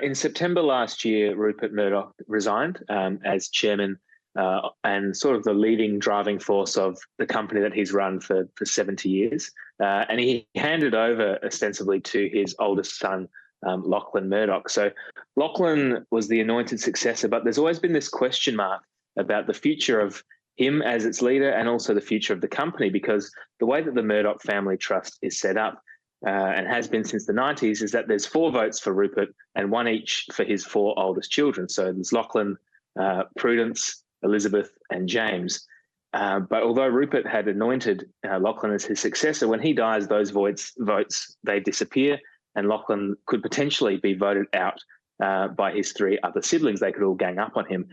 In September last year, Rupert Murdoch resigned as chairman and sort of the leading driving force of the company that he's run for 70 years. And he handed over ostensibly to his oldest son, Lachlan Murdoch. So Lachlan was the anointed successor, but there's always been this question mark about the future of him as its leader and also the future of the company, because the way that the Murdoch family trust is set up and has been since the 90s is that there's 4 votes for Rupert and 1 each for his 4 oldest children. So there's Lachlan, Prudence, Elizabeth and James. But although Rupert had anointed Lachlan as his successor, when he dies, those votes they disappear, and Lachlan could potentially be voted out by his 3 other siblings. They could all gang up on him.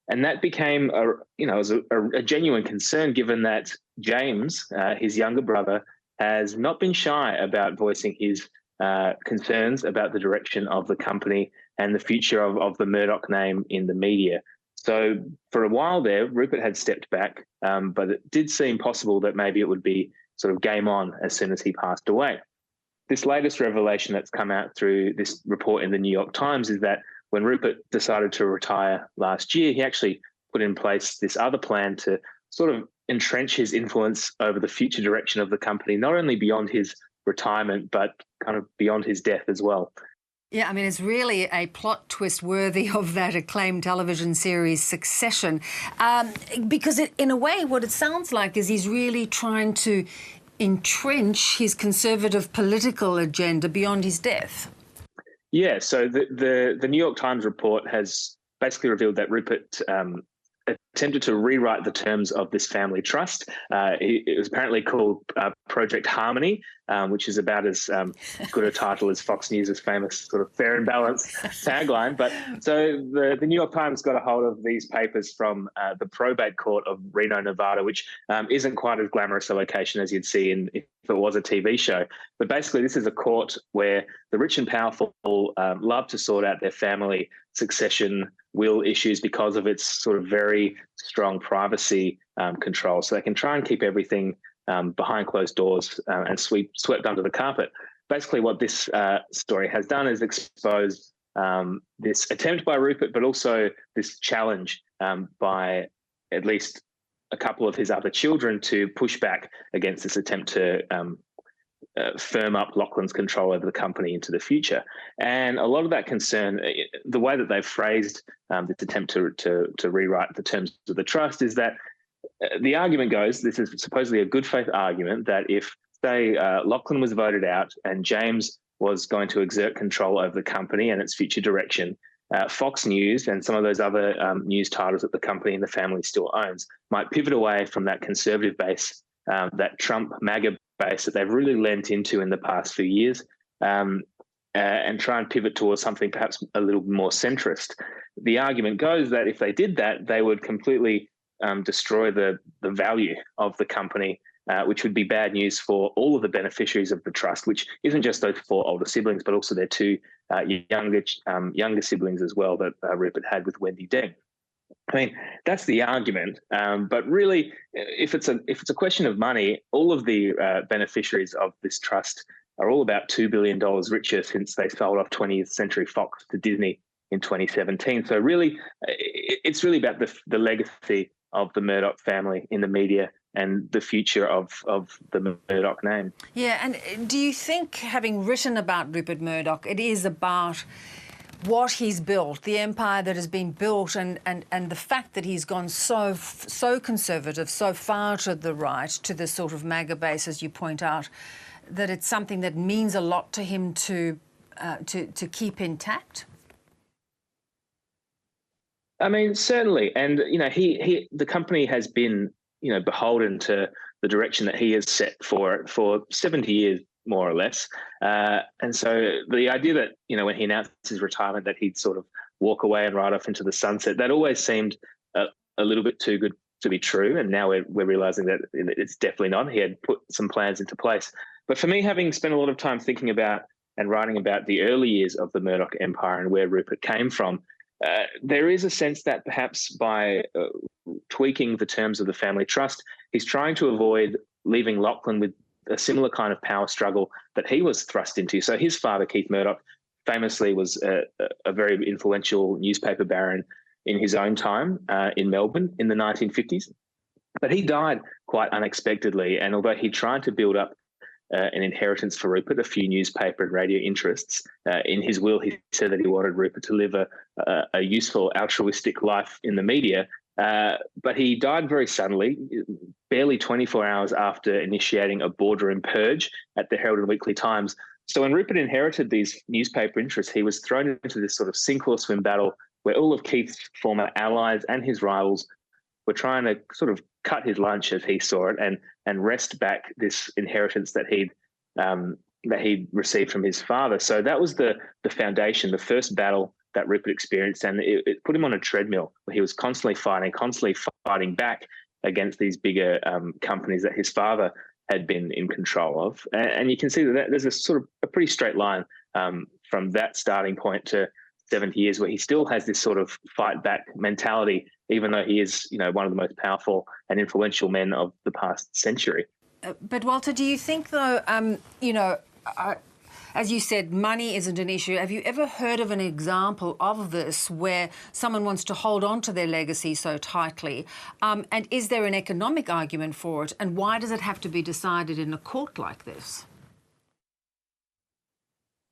And that became a genuine concern, given that James, his younger brother, has not been shy about voicing his concerns about the direction of the company and the future of the Murdoch name in the media. So for a while there, Rupert had stepped back, but it did seem possible that maybe it would be sort of game on as soon as he passed away. This latest revelation that's come out through this report in the New York Times is that when Rupert decided to retire last year, he actually put in place this other plan to sort of entrench his influence over the future direction of the company, not only beyond his retirement, but kind of beyond his death as well. Yeah, I mean, it's really a plot twist worthy of that acclaimed television series Succession, because in a way what it sounds like is he's really trying to entrench his conservative political agenda beyond his death. Yeah, so the New York Times report has basically revealed that Rupert attempted to rewrite the terms of this family trust. It was apparently called Project Harmony, which is about as good a title as Fox News' famous sort of fair and balanced tagline. But so the New York Times got a hold of these papers from the probate court of Reno, Nevada, which isn't quite as glamorous a location as you'd see if it was a TV show. But basically, this is a court where the rich and powerful love to sort out their family succession will issues because of its sort of very strong privacy control. So they can try and keep everything behind closed doors and swept under the carpet. Basically, what this story has done is expose this attempt by Rupert, but also this challenge by at least a couple of his other children to push back against this attempt to firm up Lachlan's control over the company into the future. And a lot of that concern, the way that they've phrased this attempt to rewrite the terms of the trust, is that the argument goes, this is supposedly a good faith argument, that if, say, Lachlan was voted out and James was going to exert control over the company and its future direction, Fox News and some of those other news titles that the company and the family still owns might pivot away from that conservative base, that Trump MAGA base that they've really lent into in the past few years, and try and pivot towards something perhaps a little more centrist. The argument goes that if they did that, they would completely destroy the value of the company, which would be bad news for all of the beneficiaries of the trust, which isn't just those 4 older siblings, but also their 2 younger siblings as well that Rupert had with Wendy Deng. I mean, that's the argument. But really, if it's a question of money, all of the beneficiaries of this trust are all about $2 billion richer since they sold off 20th Century Fox to Disney in 2017. So really, it's really about the legacy of the Murdoch family in the media and the future of the Murdoch name. Yeah, and do you think, having written about Rupert Murdoch, it is about what he's built, the empire that has been built, and the fact that he's gone so conservative, so far to the right, to the sort of MAGA base, as you point out, that it's something that means a lot to him to keep intact? I mean, certainly, and the company has been beholden to the direction that he has set for 70 years, more or less. And so the idea that, when he announced his retirement, that he'd sort of walk away and ride off into the sunset, that always seemed a little bit too good to be true. And now we're realizing that it's definitely not. He had put some plans into place. But for me, having spent a lot of time thinking about and writing about the early years of the Murdoch empire and where Rupert came from, there is a sense that perhaps by tweaking the terms of the family trust, he's trying to avoid leaving Lachlan with a similar kind of power struggle that he was thrust into. So his father, Keith Murdoch, famously was a very influential newspaper baron in his own time in Melbourne in the 1950s. But he died quite unexpectedly, and although he tried to build up an inheritance for Rupert, a few newspaper and radio interests, in his will he said that he wanted Rupert to live a useful, altruistic life in the media. But he died very suddenly, barely 24 hours after initiating a boardroom purge at the Herald and Weekly Times. So when Rupert inherited these newspaper interests, he was thrown into this sort of sink or swim battle where all of Keith's former allies and his rivals were trying to sort of cut his lunch, as he saw it, and wrest back this inheritance that he'd received from his father. So that was the foundation, the first battle that Rupert experienced, and it put him on a treadmill where he was constantly fighting back against these bigger companies that his father had been in control of. And you can see that there's a sort of a pretty straight line from that starting point to 70 years, where he still has this sort of fight back mentality, even though he is, one of the most powerful and influential men of the past century. But Walter, do you think though, as you said, money isn't an issue. Have you ever heard of an example of this where someone wants to hold on to their legacy so tightly? And is there an economic argument for it? And why does it have to be decided in a court like this?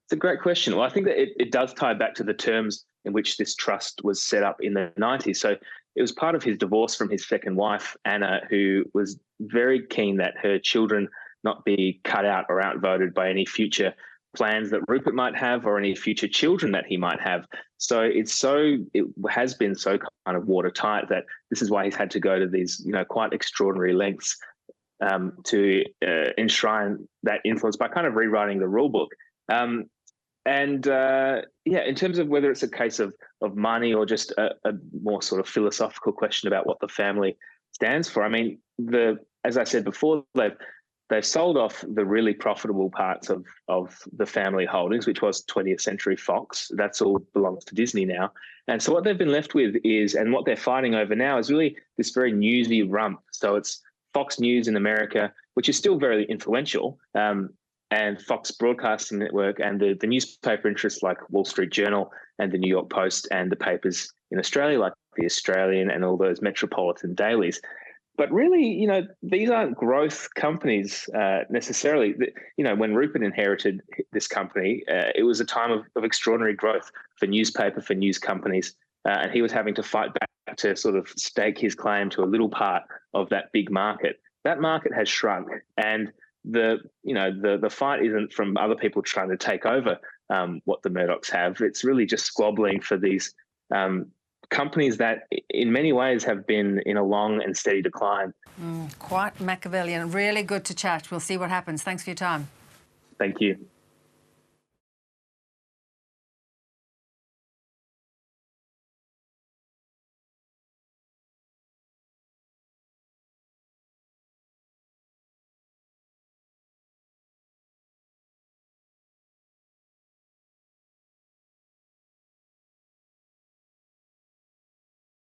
It's a great question. Well, I think that it does tie back to the terms in which this trust was set up in the 90s. So it was part of his divorce from his second wife, Anna, who was very keen that her children not be cut out or outvoted by any future plans that Rupert might have or any future children that he might have. So it has been so kind of watertight that this is why he's had to go to these, quite extraordinary lengths to enshrine that influence by kind of rewriting the rule book. In terms of whether it's a case of money or just a more sort of philosophical question about what the family stands for, I mean, as I said before, they've sold off the really profitable parts of the family holdings, which was 20th Century Fox. That's all belongs to Disney now. And so what they've been left with is, and what they're fighting over now, is really this very newsy rump. So it's Fox News in America, which is still very influential, and Fox Broadcasting Network, and the newspaper interests like Wall Street Journal and the New York Post, and the papers in Australia like the Australian and all those metropolitan dailies. But really, these aren't growth companies necessarily. When Rupert inherited this company, it was a time of extraordinary growth for news companies, and he was having to fight back to sort of stake his claim to a little part of that big market. That market has shrunk, and the fight isn't from other people trying to take over what the Murdochs have. It's really just squabbling for these companies that in many ways have been in a long and steady decline. Quite Machiavellian. Really good to chat. We'll see what happens. Thanks for your time. Thank you.